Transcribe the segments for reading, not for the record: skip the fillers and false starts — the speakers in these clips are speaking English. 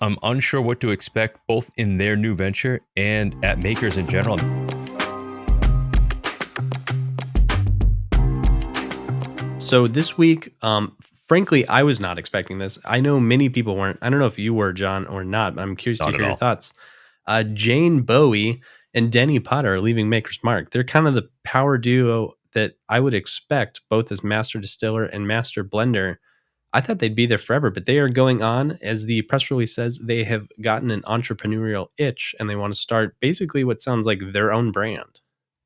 I'm unsure what to expect both in their new venture and at makers in general. So this week, frankly, I was not expecting this. I know many people weren't. I don't know if you were, John, or not, but I'm curious to Not at hear your all. thoughts. Jane Bowie and Denny Potter are leaving Maker's Mark. They're kind of the power duo that I would expect, both as Master Distiller and Master Blender. I thought they'd be there forever, but they are going on. As the press release says, they have gotten an entrepreneurial itch and they want to start basically what sounds like their own brand.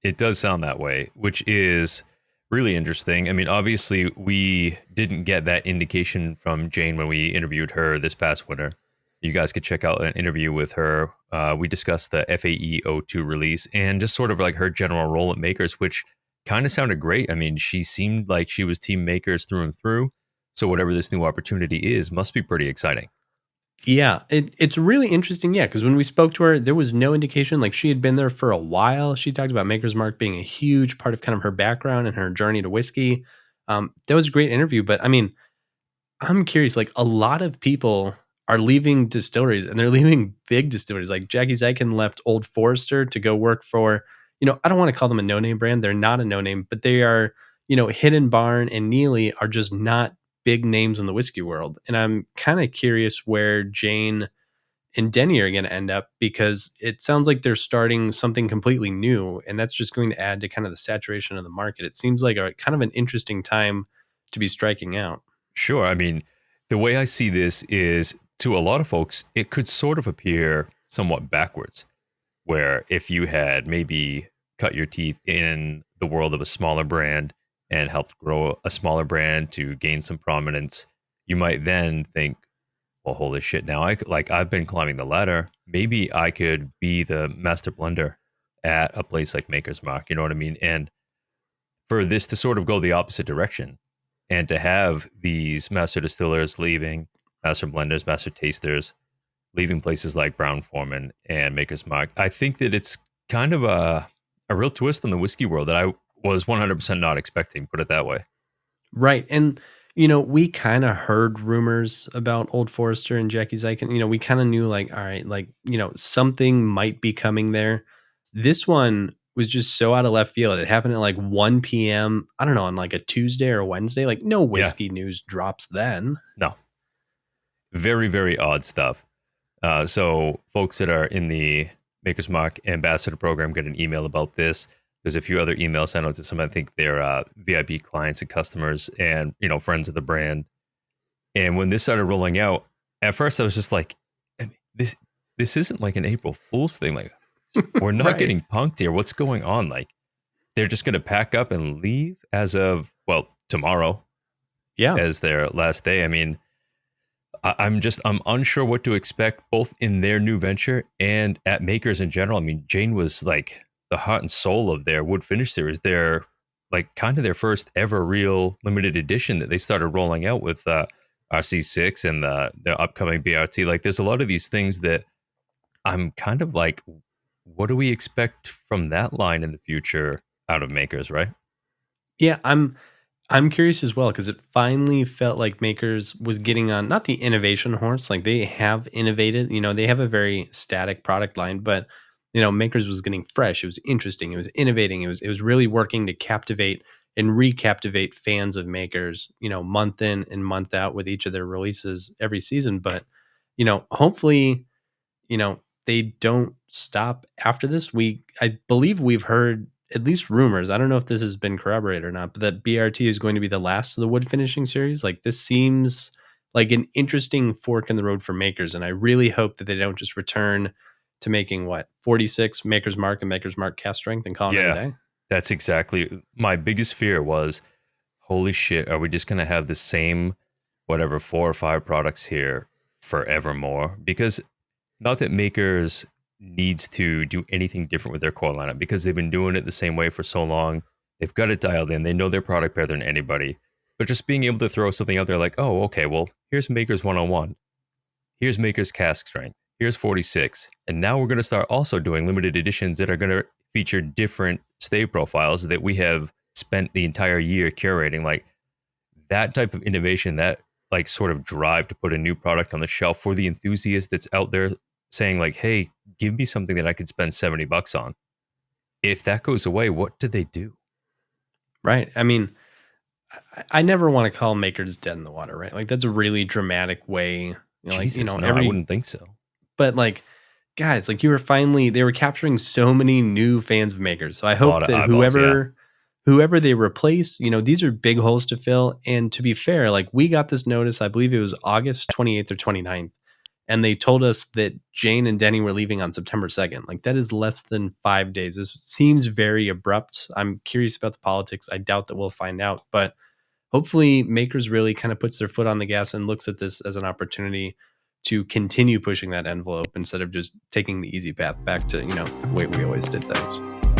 It does sound that way, which is really interesting. I mean, obviously, we didn't get that indication from Jane when we interviewed her this past winter. You guys could check out an interview with her. We discussed the FAE02 release and just sort of like her general role at Makers, which kind of sounded great. I mean, she seemed like she was Team Makers through and through. So whatever this new opportunity is, must be pretty exciting. Yeah, it's really interesting. Yeah, because when we spoke to her, there was no indication like she had been there for a while. She talked about Maker's Mark being a huge part of kind of her background and her journey to whiskey. That was a great interview. But I mean, I'm curious. Like a lot of people are leaving distilleries, and they're leaving big distilleries. Like Jackie Zykan left Old Forester to go work for. I don't want to call them a no-name brand. They're not a no-name, but they are. Hidden Barn and Neely are just not big names in the whiskey world. And I'm kind of curious where Jane and Denny are going to end up because it sounds like they're starting something completely new. And that's just going to add to kind of the saturation of the market. It seems like a kind of an interesting time to be striking out. Sure. I mean, the way I see this is to a lot of folks, it could sort of appear somewhat backwards, where if you had maybe cut your teeth in the world of a smaller brand and helped grow a smaller brand to gain some prominence, you might then think, well, holy shit, now I've been climbing the ladder. Maybe I could be the master blender at a place like Maker's Mark. You know what I mean? And for this to sort of go the opposite direction and to have these master distillers leaving, master blenders, master tasters, leaving places like Brown Forman and Maker's Mark, I think that it's kind of a real twist on the whiskey world that I was 100% not expecting, put it that way. Right. And, we kind of heard rumors about Old Forester and Jackie Zykan. We kind of knew, like, all right, like, something might be coming there. This one was just so out of left field. It happened at like 1 p.m. I don't know, on like a Tuesday or a Wednesday. Like, no Yeah, whiskey news drops then. no, very, very odd stuff. So folks that are in the Maker's Mark ambassador program get an email about this. There's a few other emails sent out to some, I think they're VIP clients and customers and, friends of the brand. And when this started rolling out, at first I was just like, I mean, this isn't like an April Fool's thing. Like, we're not Right. getting punked here. What's going on? Like, they're just going to pack up and leave as of, well, tomorrow Yeah. as their last day. I mean, I'm unsure what to expect both in their new venture and at makers in general. I mean, Jane was like the heart and soul of their wood finish series. They're like kind of their first ever real limited edition that they started rolling out with RC6 and the upcoming BRT. Like, there's a lot of these things that I'm kind of like, what do we expect from that line in the future out of makers, right? Yeah. I'm curious as well because it finally felt like Makers was getting on not the innovation horse, like they have innovated, they have a very static product line, but Makers was getting fresh. It was interesting. It was innovating. It was really working to captivate and recaptivate fans of Makers, month in and month out with each of their releases every season. But hopefully, they don't stop after this. I believe we've heard at least rumors. I don't know if this has been corroborated or not, but that BRT is going to be the last of the wood finishing series. Like, this seems like an interesting fork in the road for makers. And I really hope that they don't just return to making 46 Maker's Mark and Maker's Mark cast strength and calling it a Yeah, day. that's exactly my biggest fear was, holy shit, are we just going to have the same, whatever, 4 or 5 products here forevermore? Because not that makers needs to do anything different with their core lineup because they've been doing it the same way for so long. They've got it dialed in. They know their product better than anybody. But just being able to throw something out there like, oh, okay, well, here's Makers 101. Here's Makers Cask Strength. Here's 46. And now we're going to start also doing limited editions that are going to feature different stave profiles that we have spent the entire year curating. Like, that type of innovation, that like sort of drive to put a new product on the shelf for the enthusiast that's out there saying like, hey, give me something that I could spend $70 on. If that goes away, what do they do? Right. I mean, I never want to call makers dead in the water, right? Like that's a really dramatic way, Jesus, no, I every, wouldn't think so. but like, guys, like they were capturing so many new fans of makers. So I A lot hope of that eyeballs, yeah. whoever they replace, these are big holes to fill. And to be fair, like we got this notice, I believe it was August 28th or 29th. And they told us that Jane and Denny were leaving on September 2nd. Like that is less than 5 days. This seems very abrupt. I'm curious about the politics. I doubt that we'll find out, but hopefully makers really kind of puts their foot on the gas and looks at this as an opportunity to continue pushing that envelope instead of just taking the easy path back to, the way we always did things.